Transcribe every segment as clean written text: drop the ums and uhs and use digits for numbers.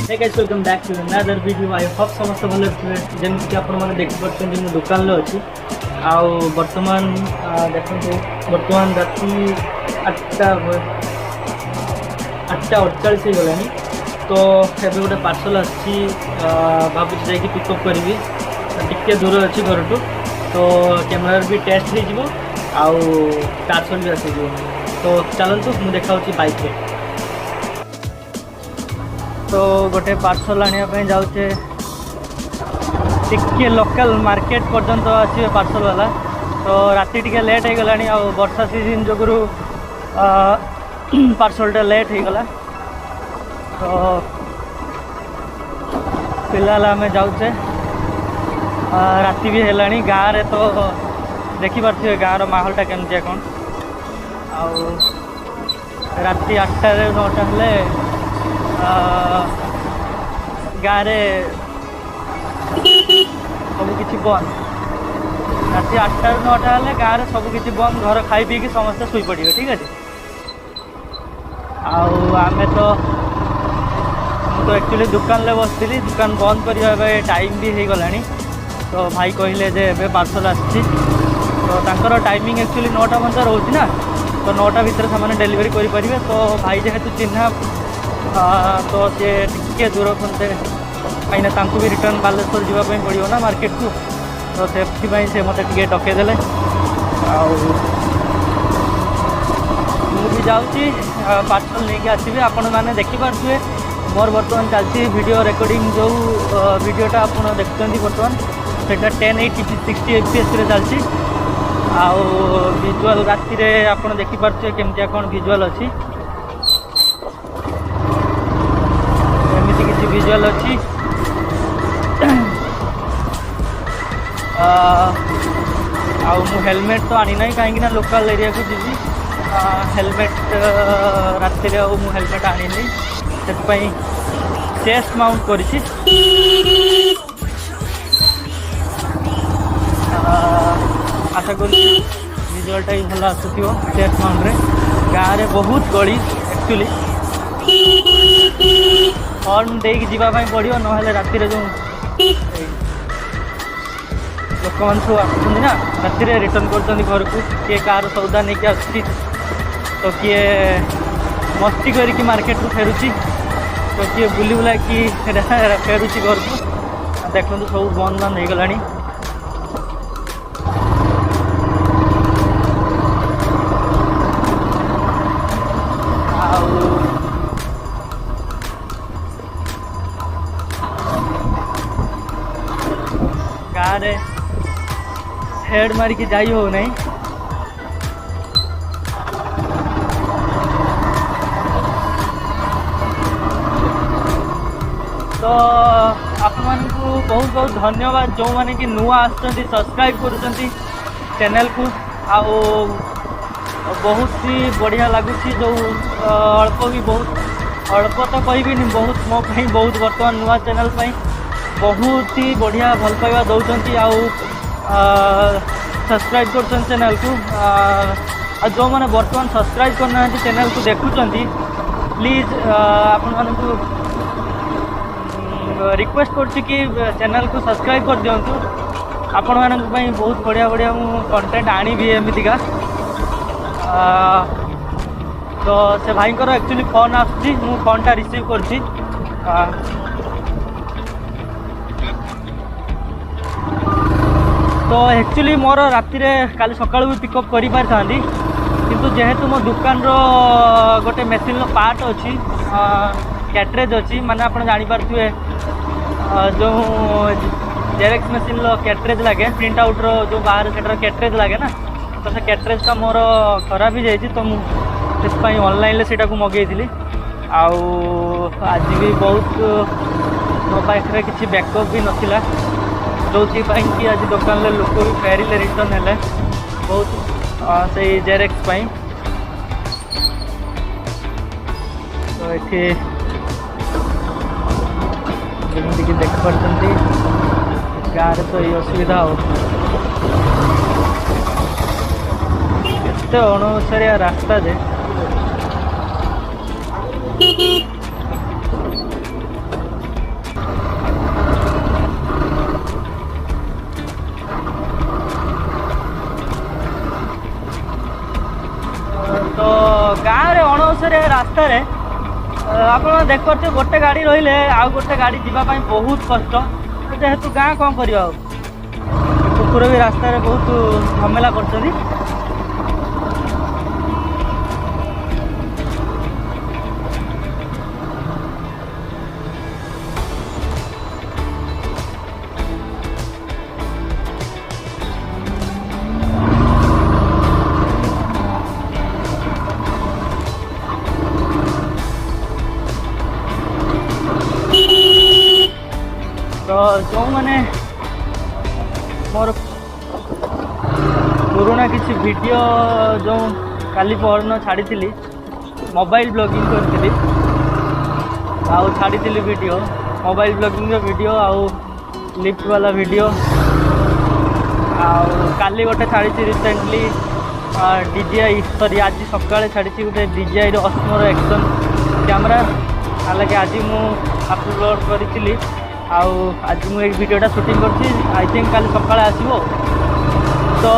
Hey guys, welcome back to another video. I hope समस्त भले जमीक आपने देखिए मो दुकान अच्छी आउ बर्तमान देखो बर्तमान राति 8:48 गला तो एवं गोटे पार्सल आसी भावुँ जा पिकअप करी टिके दूर अच्छी घर टू तो कैमेरा भी टेस्ट हो पार्सल भी आसी तो चलतु मुझे देखा बाइक तो गोटे पार्सल आने जाऊे टिके लोकल मार्केट पर्यंत आसवे पार्सल वाला तो राति टिके लेट हो गला आ वर्षा सीजन जो पार्सलटा लेट हो गला तो फिलहाल आम जाऊे राति भी है गाँव रे तो देखिपे गाँव माहौलटा केमती कौन राति 8टा 9टा हेले गाँव में सबकि बंद राति 8टा 9टा हेले गाँव में सबकि बंद घर खाई पी समस्ते शुई पड़े ठीक अच्छे आम तो एक्चुअली दुकान ले बसती दुकान बंद करने टाइम भी हो गला तो भाई कहले जे एबे पार्सल आसी तो तांकर टाइमिंग एक्चुअली 9टा बंद रोचे ना तो 9टा भितर से डेलीवरी करेंगे तो भाई जेहेतु चिन्हा तो सी टे दूर करते कहीं भी रिटर्न बालेश्वर जावाई पड़ो ना मार्केट को तो से मत टे डकईदे मुझे जाऊँगी पार्सल नहीं आसबि आपण मैंने देखिपे मोर बर्तमान चलती वीडियो रिकॉर्डिंग जो वीडियोटा आप देखुं बर्तमान से 1080p 60 fps चलती आउ विजुअल राति रे आप देखिपे केमती कौन विजुअल अच्छी एमती किसी विजुअल अच्छी आउ मु हेलमेट तो आनी ना कहीं लोकल एरिया को जी हेलमेट राति रे मु हेलमेट आनी से चेस्ट माउंट करी आशा कर विजुअलटा भी भल आसुव चेस्ट माउंट रे गाँव में बहुत गली एक्चुअली हॉर्न दे जावाई पड़ो ना राति जो लोक मैंने सब आसुँच ना राति रिटर्न कर घर को किए कार सौदा नहीं आसुच्ची तो किए मस्ती करके मार्केट को फेरुची तो किए बुली बुला कि फेरुची घर को देखो सब बंद बंद हो गला गाँव में हेड मारिकी जाई हो नहीं तो आप बहुत बहुत धन्यवाद जो मैंने कि नुआ आसुँच सब्सक्राइब कर चैनल को आओ बहुत ही बढ़िया लगुच जो अल्प भी बहुत अल्प तो कहबी बहुत मो बहुत बर्तमान नुआ चैनल बहुत ही बढ़िया भल पाइबा दौरान सब्सक्राइब कर चैनल को जो मैंने बर्तमान सब्सक्राइब करना चैनल को देखुं प्लीज आपण रिक्वेस्ट करछि कि चैनल को सब्सक्राइब कर दिंतु आपण मानक बहुत बढ़िया बढ़िया मु कंटेंट आनी भी एमतीका तो से भाई एक्चुअली फोन आसुची मु फोनटा रिसीव करछि तो एक्चुअली मोर राति काली सकाळु भी पिकअप करि पारि थांदी किंतु जेहेतु मो दुकान रो गोटे मेसिन पार्ट अच्छी कैटरेज अच्छी माने आपण जानि पारथुए जो जेरेक्स मेसिन कैटरेज लगे प्रिंट आउट रो जो बाहर से कैटरेज लगे ना तो से कैटरेजटा मोर खराब हो जाए तो मुझे ऑनलाइन से मगेली आज भी बहुत मो पाखे किसी बैकअप भी नाला जो कि आज दुकान लोक भी फेरिले रिटर्न है बहुत से जेरेक्स तो ये जमीक देखिपी गाँव तो ये असुविधा हो अणुसारिया रास्ता जे रास्तार आप देखते गोटे गाड़ी रही आउ गोटे गाड़ी जावाई बहुत कष्ट जेहेतु गाँ कौन कर कुकुर भी रास्तार बहुत झमेला कर तो जो मैंने मोर पुराना किसी वीडियो जो काली परन छाड़ी मोबाइल ब्लॉगिंग करी छाड़ी वीडियो मोबाइल ब्लॉगिंग वीडियो आउ लिफ्ट वाला वीडियो काली गोटे छाड़ी रिसेंटली DJI सॉरी आज सकाଳେ छाड़ी गोटे DJI ऑस्मोर एक्शन कैमरा हालांकि आज मु अपलोड करी आज मुझे वीडियोटा शूटिंग करছি आई थिंक काली सकाଳେ आसो तो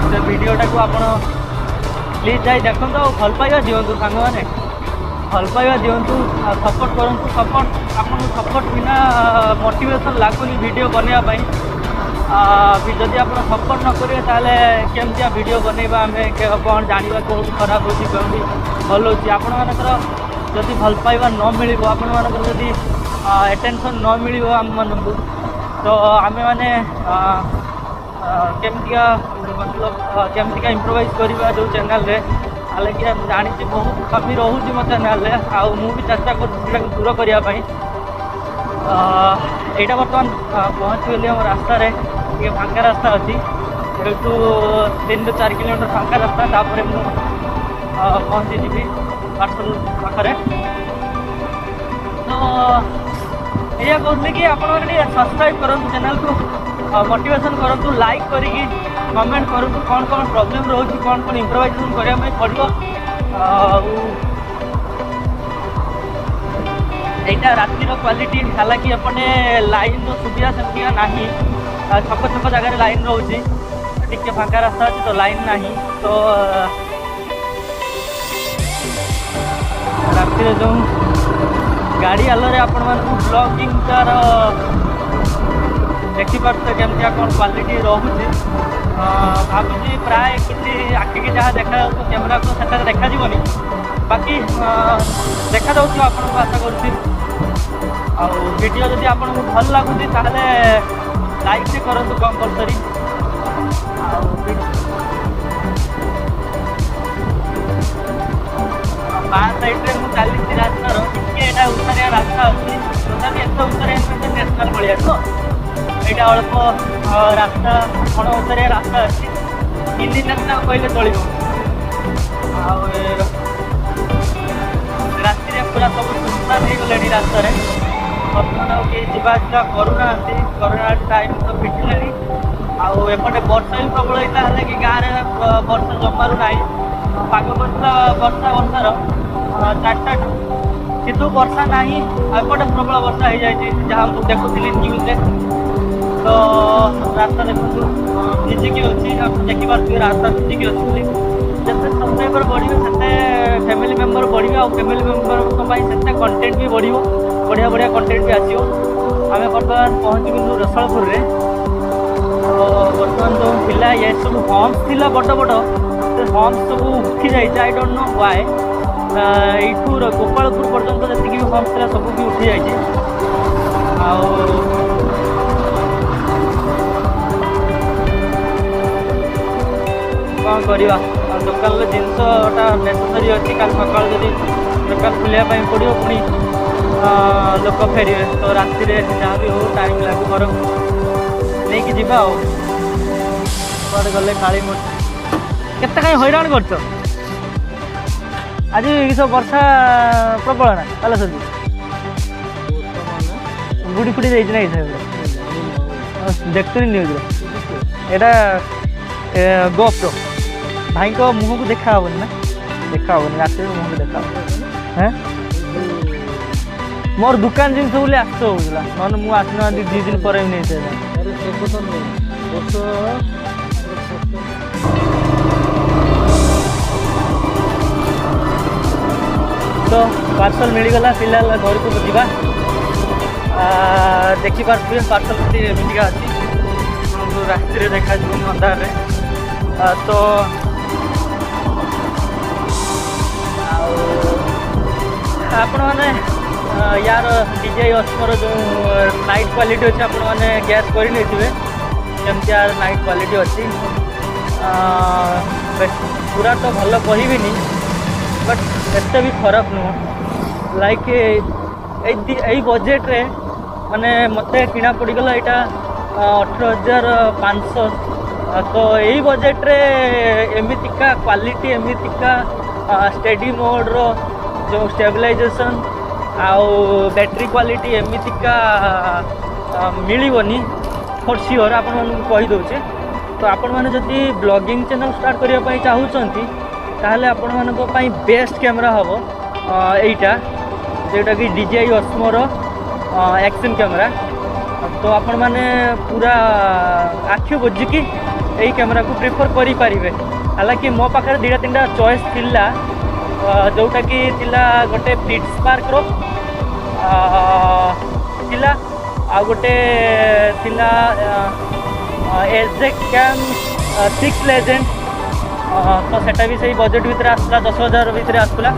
से वीडियोटा को आप प्लीज जाई देखो भल पाइबा दिंतु सांग मैंने भल पाइबा दिंतु सपोर्ट करूँ सपोर्ट आप सपोर्ट बिना मोटिवेशन लगुनि वीडियो बनवाई जदि आप सपोर्ट न करेंगे ताले केमती वीडियो बनवा आम कौन जाना कौन खराब हो भल हो जदि भल पाइबा न मिल आपण मानकर जदि अटेंशन न मिल आम मानू तो आम मैंने केमतिका मतलब केमतिका इम्प्रोवाइज करवा जो चैनल रे हालांकि जानी बहुत कमी रोचे मो चैनल रे आउ मु भी चेष्टा कर दूर करने यहाँ बर्तमान पहुँच गली आम रास्ता ये फांका रास्ता अच्छी ये 3 ରୁ 4 किलोमीटर फांका रास्ता तापर मु पहुँची जी पार्सल पाखे तो ये कहते कि आप सब्सक्राइब करूँ चैनल को मोटिवेशन करूँ लाइक करी कमेंट करूँ कौन कौन प्रॉब्लम रोच कौन कौन इम्प्रोवाइजेशन करने पड़ो यहाँ रातिर क्वालिटी हालांकि अपने लाइन सुविधा सेमतिका ना छक छक जगह लाइन रोचे टे फांका रास्ता अच्छे तो लाइन ना तो रातिर जो गाड़ी आलोरे आपण ब्लॉगिंग तार देखिपे केमती कौन क्वालिटी रोचे भावी प्राय किसी आखि की जहाँ देखा कैमेरा को से देखा बाकी देखा आपको आशा करुँगी वीडियो जदि आपको भल लगुच लाइक से करूँ कंपलसरी बार साइड्रे मुझे चली रास्तार टे उतारिया रास्ता अच्छी तथापि एत उतारिया नेशनल भाया तो यहाँ अल्प रास्ता कण उतारिया रास्ता अच्छी 3 नेशनल कहले चलो राति पूरा सब सुनसान हो गले रास्तार बर्तमान आगे जावासा करूना करोना टाइम तो फिटिले आपटे वर्षा भी प्रबल होता है कि गाँव में वर्षा जमारू ना पाग करता वर्षा वर्षार 4टा कितु वर्षा ना एपटे प्रबल वर्षा हो जाए जहाँ मुझे देखुली न्यूज तो रास्ता देखो भिजिकी अच्छी आप देखिए रास्ता भिजिकी अच्छी जिते सब्सक्राइबर बढ़े से फैमिली मेम्बर बढ़े और फैमिली मेम्बर से कंटेंट भी बढ़ो बढ़िया बढ़िया कंटेंट भी आसो आम बर्तमान पहुँची गलु रसलपुर में तो बर्तमान जो पिला ये सब हम्स थी बड़ बड़ से हम्स सब उठी जाए I don't know why you Gopalpur पर्यटन जी भी हम्स थी सब भी उठी जाए कौन करवा दुकान जिनसटा नेसेसरी अच्छी कल सका जब दुकान खोलिया पड़ो पुणी लोक फेरे तो राति जहाँ भी हो टाइम लगे बर नहीं कि जीवा कड़े गले काली मोट केते कहीं हैरान कर आज सब वर्षा प्रबल ना कल सजी बुड़ी फुड़ी जाइए ना हिसाब देखते न्यूज एटा गोप्रो भाई को मुँह को देखा हेनी ना देखा हेनी रात मुँह को देखा हाँ मोर दुकान जिन सब आस होगा ना मुझे आसना 2 दिन पर नहीं तो पार्सल मिलगला फिलहाल घर को जा देखिपे पार्सल एमतीका अच्छी रास्ते देखा अंधार तो आपण मैंने यार DJI Osmo जो नाइट क्वालिटी अच्छे आपण मैंने गैस कर केमती यार नाइट क्वालिटी अच्छी पूरा तो भल कहबी बट एत भी खराब नुह लाइक यही बजेट रे माने मते किना पड़गला यहाँ 18,500 तो यही बजेट रे एमतीका क्वालिटी एमतीका स्टेडी मोड रो जो स्टेबलाइजेशन आउ बैटरी क्वालिटी एमतीका मिलनी फॉर श्योर आपण कहीदे तो आपण मैंने जदि ब्लॉगिंग चैनल स्टार्ट करने चाहूँगी ताहले आपण मानक बेस्ट कैमरा हम यहीटा जोटा कि DJI Osmo रो एक्शन कैमरा तो आपण मैंने पूरा आखि बुझिकी यही कैमरा को प्रिफर करें हालांकि मो पाखे 2-3टा चॉइस थिला जोटा कि थिला गोटे फ्लिट्सपार्क रो थिला आ गोटे थिला एजेक कैम 6 लेजेंड तो सेटा भी सही बजेट भितर आसला 10,000 भितर आसला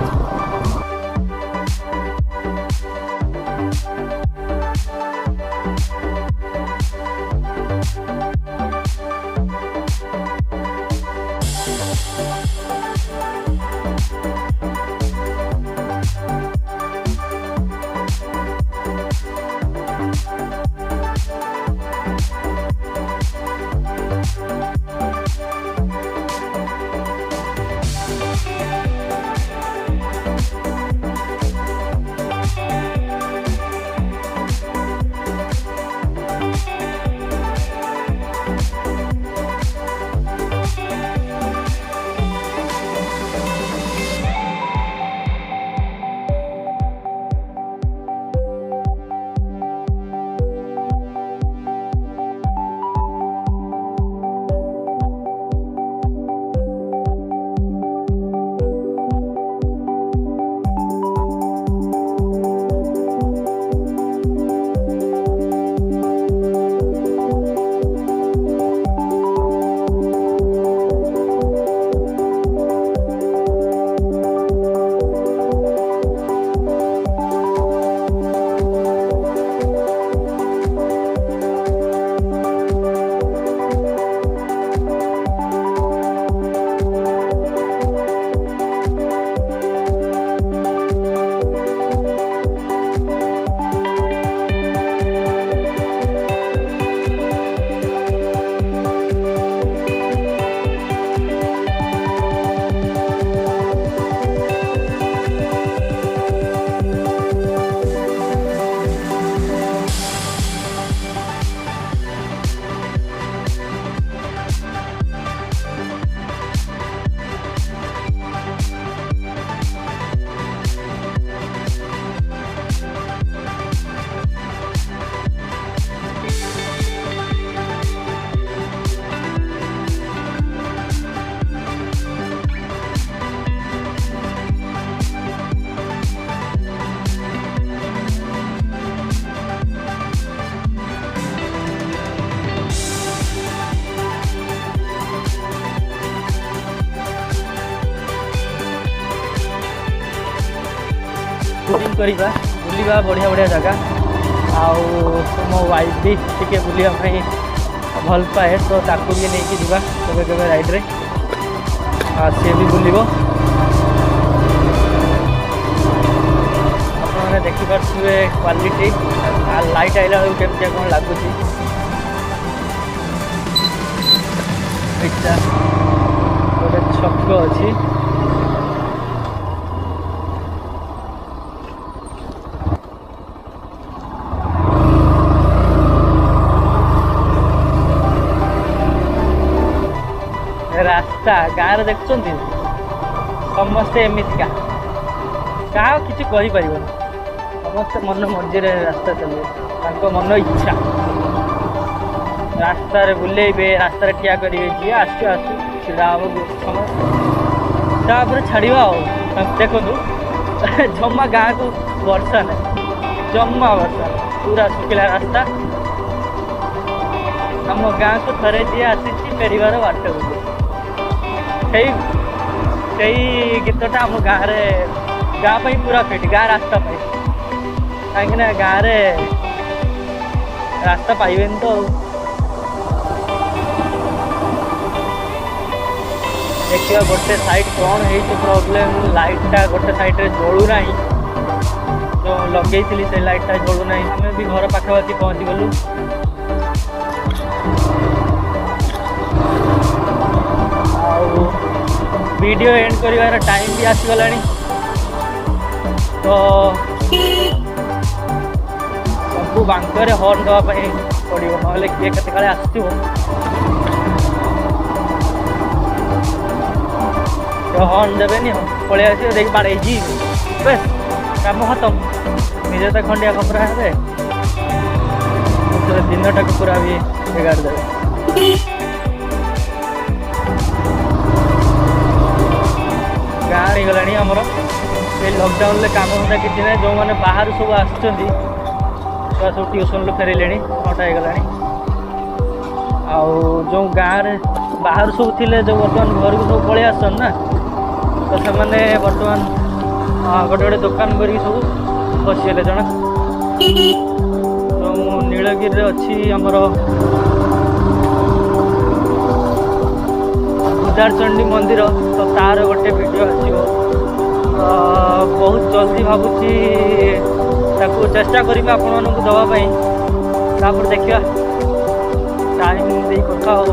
शूटिंग करवा बुलवा बढ़िया बढ़िया जगह आउ मो वाइफ भी टी बुलाई भल पाए तो ताकू भी नहीं जावा केवे केवे राइड रे सी भी बुल आपने देखिपे क्वालिटी लाइट आइला केमती कौन लगुच गोटे छक अच्छी रास्ता गाँव देखुं समस्ते एमतीका क्या किसी कहीपर समस्ते मन मर्जी रास्ता चलिए मन इच्छा रास्ता बुलेबे रास्ता ठिया करेंगे जी आसू आसू सीधा हम समय छाड़ा देखु जमा गाँ को वर्षा नहीं, जमा वर्षा पूरा शुखिला रास्ता। आम गाँ को थरे जी आसी फेरबार बाट से गीतटा आम गाँव गाँ पूरा फिट गाँ रास्ता कहीं गाँव रास्ता पाइबे तो देखिए गोटे साइड कौन है प्रोब्लेम लाइटा गोटे साइड जलू ना जो लगे से लाइटा जलू ना आम भी घर पाखापाखि पहुँची गलु। वीडियो एंड कर टाइम भी आसीगला तो सब बांकर हॉर्न देवाई पड़ो ना किए के आसो हॉर्न देवेनि पलि आस देख बाड़े बस काम खत्म निजे तो खंडिया खपरा हे दिनटा को पूरा भी बिगाड़ देवे। गाँव हो गला आमर ये लॉकडाउन काम धंदा किसी ना जो मैंने बाहर सब आसुँच सब ट्यूशन फेरले 9टा हो गला जो गाँव में बाहर सब थे जो बर्तमान घर को सब पलि आसन ना तो से बर्तमान गोटे गोटे दुकान कर सब बसीगले जन तो नीलगिरी अच्छी आमर उदारचंडी मंदिर तो तार गोटे वीडियो आसो बहुत जल्दी भावुची चेष्टा करी आपण मानक दवाई तापर देखा टाइम दे कथा हो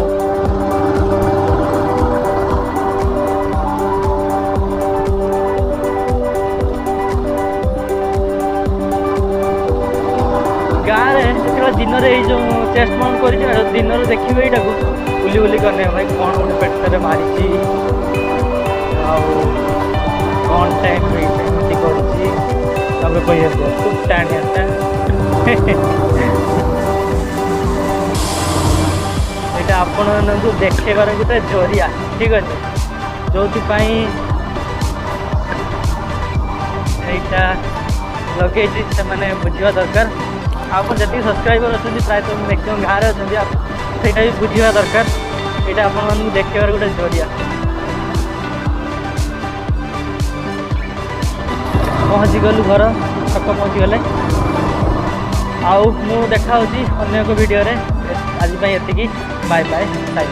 गाँव में दिन में जो चेस्ट माउंट कर दिन में देखिए यहाँ बुली बुली करने भाई कौन गोटे पेट मारी कौन टाइम कर खूब स्टैंड यहाँ आपण मानक देखेबार गोटे जरिया ठीक अच्छे जो यहाँ लगे से बुझा दरकार आप जी सब्सक्राइबर अच्छा प्रायः मैक्सीम गाँव में अच्छा भी बुझा दरकार यहाँ आप देखेबार गोटे जरिया पहुँची गलु घर छक पहुँची गले आउ मु देखा अन्य एक वीडियो रे आज ये बाय बाय साइड।